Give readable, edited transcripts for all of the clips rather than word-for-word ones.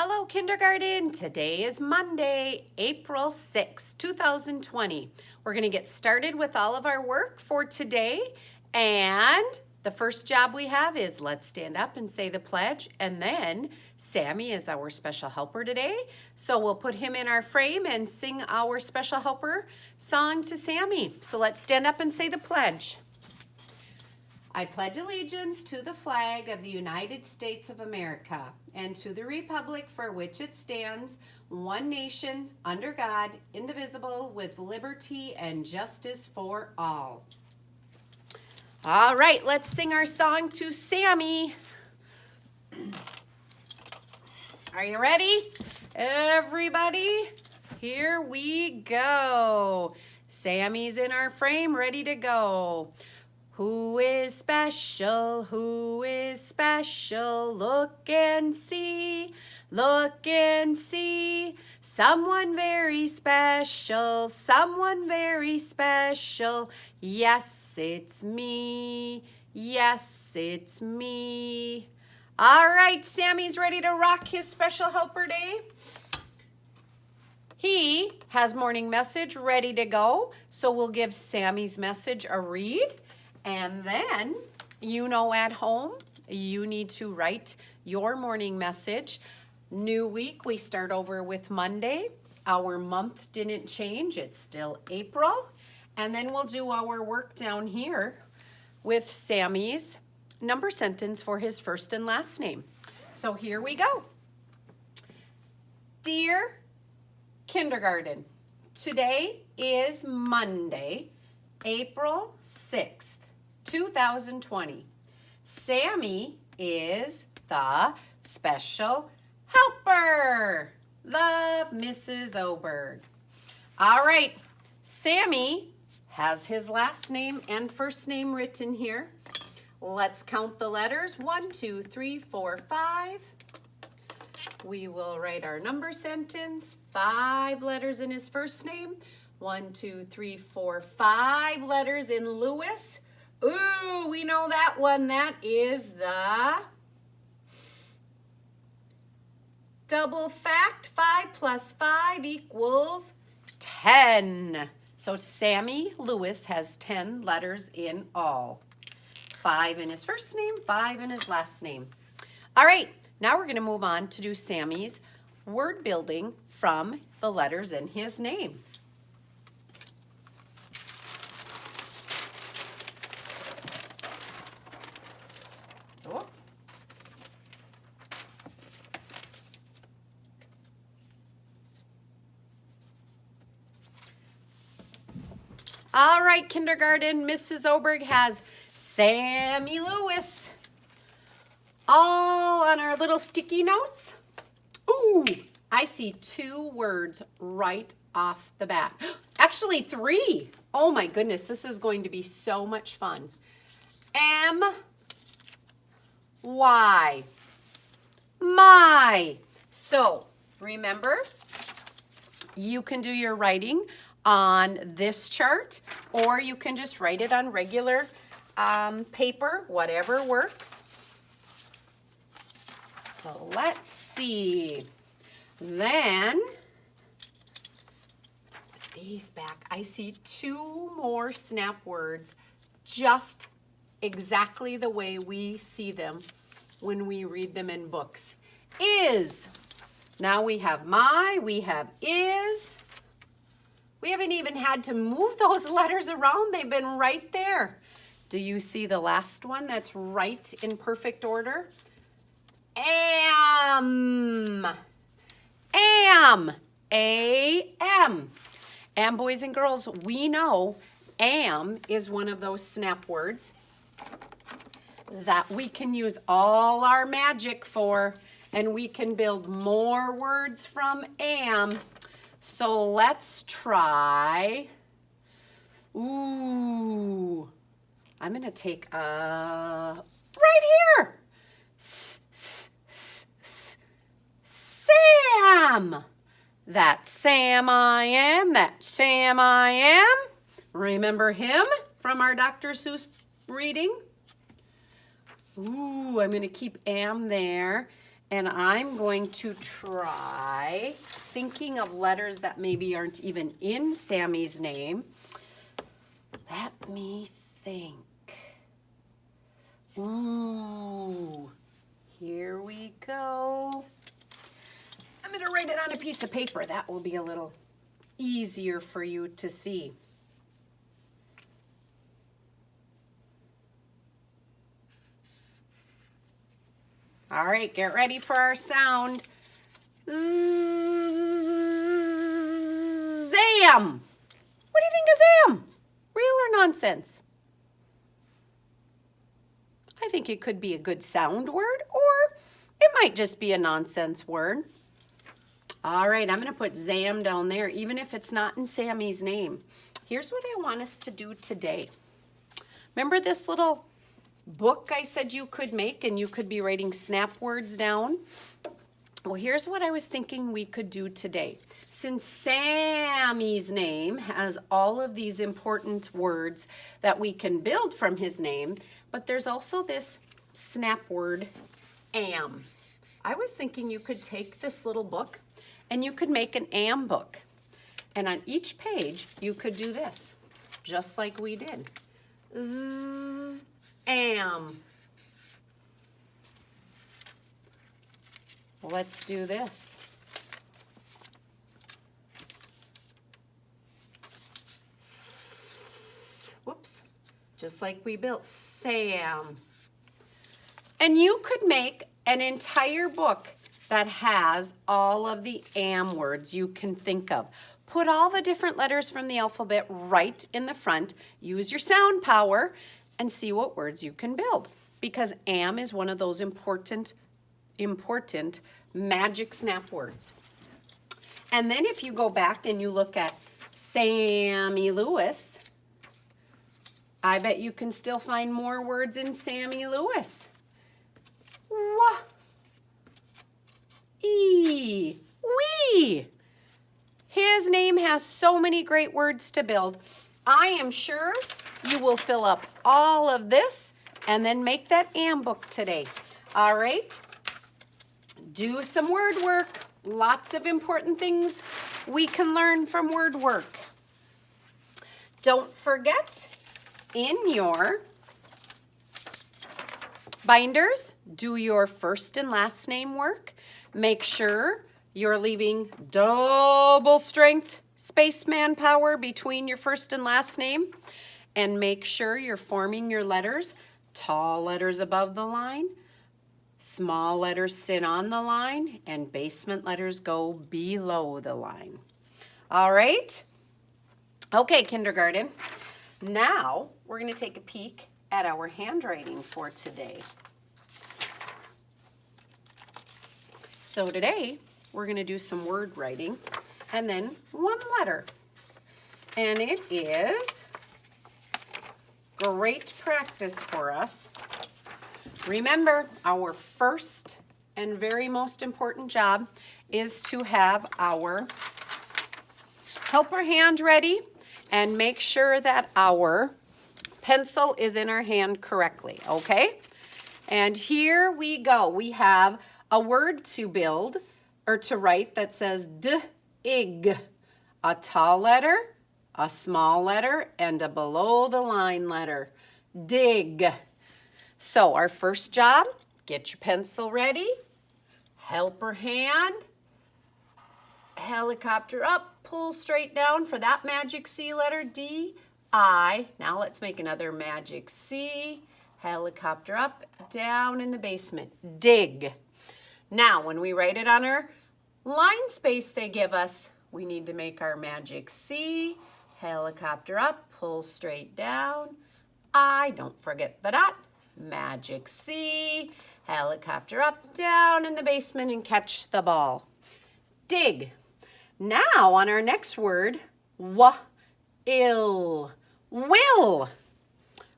Hello, kindergarten. Today is Monday, April 6, 2020. We're going to get started with all of our work for today. And the first job we have is let's stand up and say the pledge. And then Sammy is our special helper today. So we'll put him in our frame and sing our special helper song to Sammy. So let's stand up and say the pledge. I pledge allegiance to the flag of the United States of America and to the republic for which it stands, one nation, under God, indivisible, with liberty and justice for all. All right, let's sing our song to Sammy. Are you ready? Everybody, here we go. Sammy's in our frame, ready to go. Who is special? Who is special? Look and see, look and see. Someone very special, someone very special. Yes, it's me. Yes, it's me. All right, Sammy's ready to rock his special helper day. He has morning message ready to go, so we'll give Sammy's message a read. And then, at home, you need to write your morning message. New week, we start over with Monday. Our month didn't change, it's still April. And then we'll do our work down here with Sammy's number sentence for his first and last name. So here we go. Dear kindergarten, today is Monday, April 6th. 2020. Sammy is the special helper. Love, Mrs. Oberg. All right, Sammy has his last name and first name written here. Let's count the letters. 1, 2, 3, 4, 5. We will write our number sentence. 5 letters in his first name. 1, 2, 3, 4, 5 letters in Lewis. Ooh, we know that one. That is the double fact. 5 plus 5 equals 10. So Sammy Lewis has 10 letters in all. 5 in his first name, 5 in his last name. All right, now we're going to move on to do Sammy's word building from the letters in his name. All right, kindergarten, Mrs. Oberg has Sammy Lewis all on our little sticky notes. Ooh, I see 2 words right off the bat. Actually, 3. Oh my goodness, this is going to be so much fun. M-Y, my. So remember, you can do your writing on this chart, or you can just write it on regular paper, whatever works. So let's see. Then, put these back. I see 2 more snap words, just exactly the way we see them when we read them in books. Is. Now we have my, we have is. We haven't even had to move those letters around. They've been right there. Do you see the last one that's right in perfect order? Am. Am. A-M. And boys and girls, we know am is one of those snap words that we can use all our magic for, and we can build more words from am. So let's try, ooh, I'm going to take right here, Sam. That Sam I am, that Sam I am. Remember him from our Dr. Seuss reading? Ooh, I'm going to keep am there. And I'm going to try thinking of letters that maybe aren't even in Sammy's name. Let me think. Ooh, here we go. I'm going to write it on a piece of paper. That will be a little easier for you to see. All right, get ready for our sound. Zam! What do you think of Zam? Real or nonsense? I think it could be a good sound word, or it might just be a nonsense word. All right, I'm going to put Zam down there, even if it's not in Sammy's name. Here's what I want us to do today. Remember this little book I said you could make, and you could be writing snap words down? Well, here's what I was thinking we could do today. Since Sammy's name has all of these important words that we can build from his name, but there's also this snap word, am. I was thinking you could take this little book and you could make an am book. And on each page, you could do this, just like we did. Z, am. Let's do this. Whoops. Just like we built Sam. And you could make an entire book that has all of the am words you can think of. Put all the different letters from the alphabet right in the front. Use your sound power and see what words you can build. Because am is one of those important magic snap words. And then if you go back and you look at Sammy Lewis, I bet you can still find more words in Sammy Lewis. Wah, ee, wee. His name has so many great words to build. I am sure you will fill up all of this and then make that am book today. All right? Do some word work. Lots of important things we can learn from word work. Don't forget, in your binders, do your first and last name work. Make sure you're leaving double strength spaceman power between your first and last name. And make sure you're forming your letters. Tall letters above the line, small letters sit on the line, and basement letters go below the line. All right? Okay, kindergarten. Now, we're going to take a peek at our handwriting for today. So today, we're going to do some word writing and then one letter. And it is great practice for us. Remember, our first and very most important job is to have our helper hand ready and make sure that our pencil is in our hand correctly, okay? And here we go. We have a word to build or to write that says D-ig, a tall letter, a small letter, and a below the line letter. Dig. So our first job, get your pencil ready, helper hand, helicopter up, pull straight down for that magic C letter, D-I. Now let's make another magic C, helicopter up, down in the basement, dig. Now when we write it on our line space they give us, we need to make our magic C, helicopter up, pull straight down, I, don't forget the dot, magic C, helicopter up, down in the basement and catch the ball. Dig. Now on our next word, will.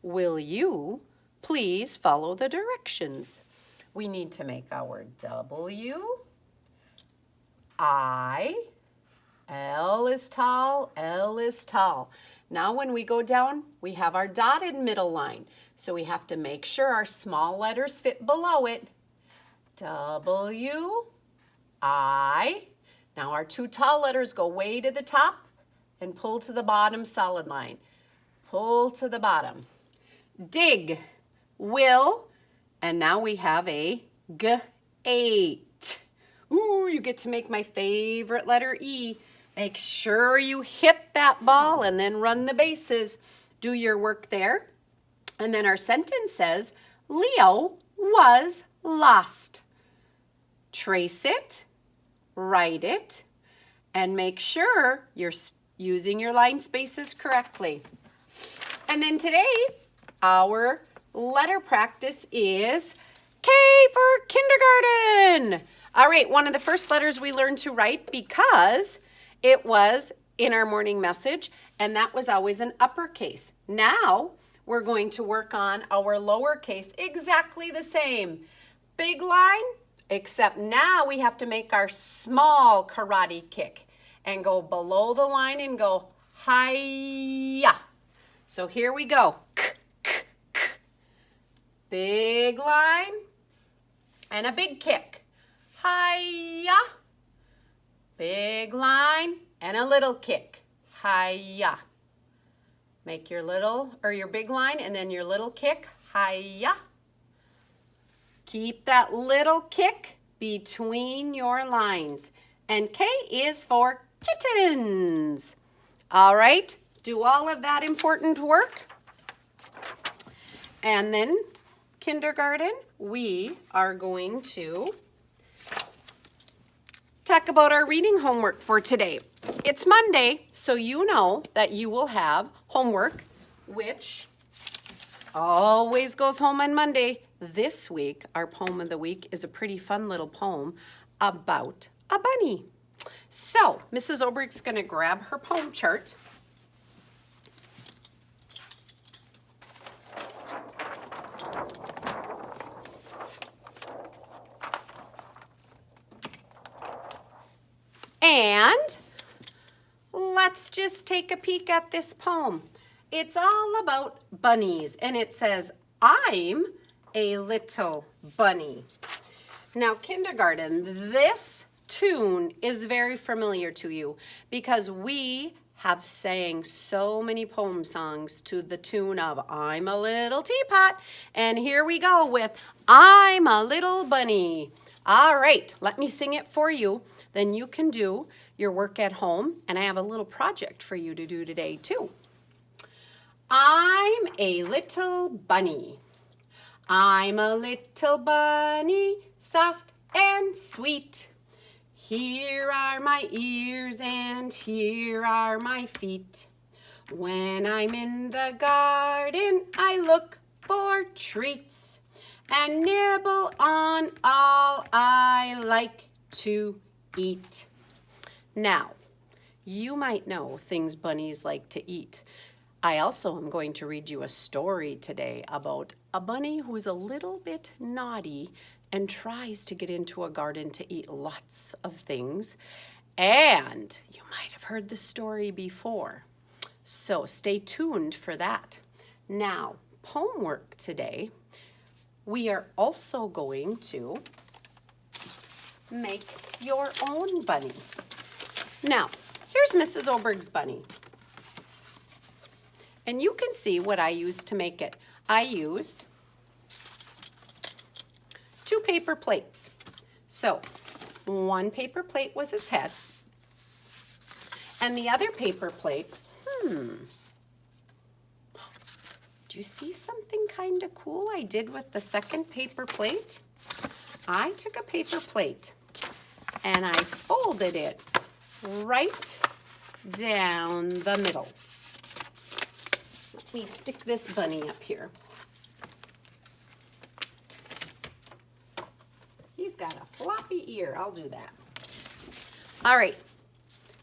Will you please follow the directions? We need to make our W, I, L is tall, L is tall. Now when we go down, we have our dotted middle line. So we have to make sure our small letters fit below it. W, I. Now our two tall letters go way to the top and pull to the bottom solid line. Pull to the bottom. Dig, will, and now we have a G8. Ooh, you get to make my favorite letter E. Make sure you hit that ball and then run the bases. Do your work there. And then our sentence says, Leo was lost. Trace it, write it, and make sure you're using your line spaces correctly. And then today, our letter practice is K for kindergarten. All right, one of the first letters we learned to write because it was in our morning message, and that was always an uppercase. Now, we're going to work on our lowercase exactly the same. Big line, except now we have to make our small karate kick and go below the line and go hi-ya. So here we go. Big line and a big kick. Hi-ya. Big line and a little kick. Hi-ya. Make your little or your big line and then your little kick. Hi-ya. Keep that little kick between your lines. And K is for kittens. All right, do all of that important work. And then kindergarten, we are going to talk about our reading homework for today. It's Monday, so you know that you will have homework, which always goes home on Monday. This week, our poem of the week is a pretty fun little poem about a bunny. So, Mrs. Oberg's going to grab her poem chart. And let's just take a peek at this poem. It's all about bunnies, and it says, I'm a little bunny. Now, kindergarten, this tune is very familiar to you because we have sang so many poem songs to the tune of I'm a little teapot. And here we go with I'm a little bunny. All right, let me sing it for you. Then you can do your work at home. And I have a little project for you to do today too. I'm a little bunny. I'm a little bunny, soft and sweet. Here are my ears and here are my feet. When I'm in the garden, I look for treats and nibble on all I like to eat. Now, you might know things bunnies like to eat. I also am going to read you a story today about a bunny who's a little bit naughty and tries to get into a garden to eat lots of things. And you might have heard the story before. So stay tuned for that. Now, poem work today, we are also going to make your own bunny. Now, here's Mrs. Oberg's bunny. And you can see what I used to make it. I used 2 paper plates. So, one paper plate was its head. And the other paper plate, do you see something kind of cool I did with the second paper plate? I took a paper plate and I folded it right down the middle. Let me stick this bunny up here. He's got a floppy ear. I'll do that. All right.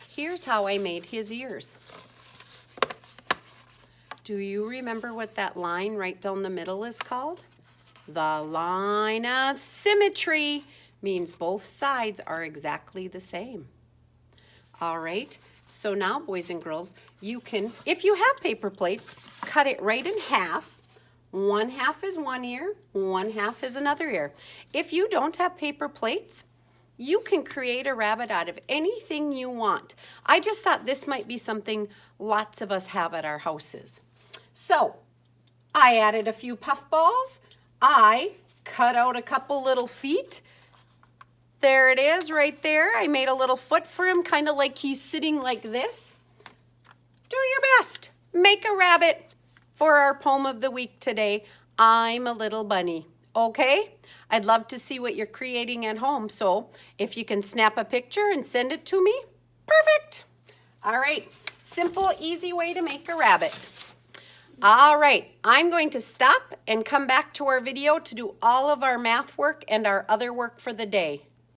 Here's how I made his ears. Do you remember what that line right down the middle is called? The line of symmetry means both sides are exactly the same. All right. So now, boys and girls, you can, if you have paper plates, cut it right in half. One half is one ear, one half is another ear. If you don't have paper plates, you can create a rabbit out of anything you want. I just thought this might be something lots of us have at our houses. So I added a few puff balls. I cut out a couple little feet. There it is right there. I made a little foot for him, kind of like he's sitting like this. Do your best. Make a rabbit for our poem of the week today. I'm a little bunny. Okay? I'd love to see what you're creating at home. So if you can snap a picture and send it to me, perfect. All right. Simple, easy way to make a rabbit. All right. I'm going to stop and come back to our video to do all of our math work and our other work for the day.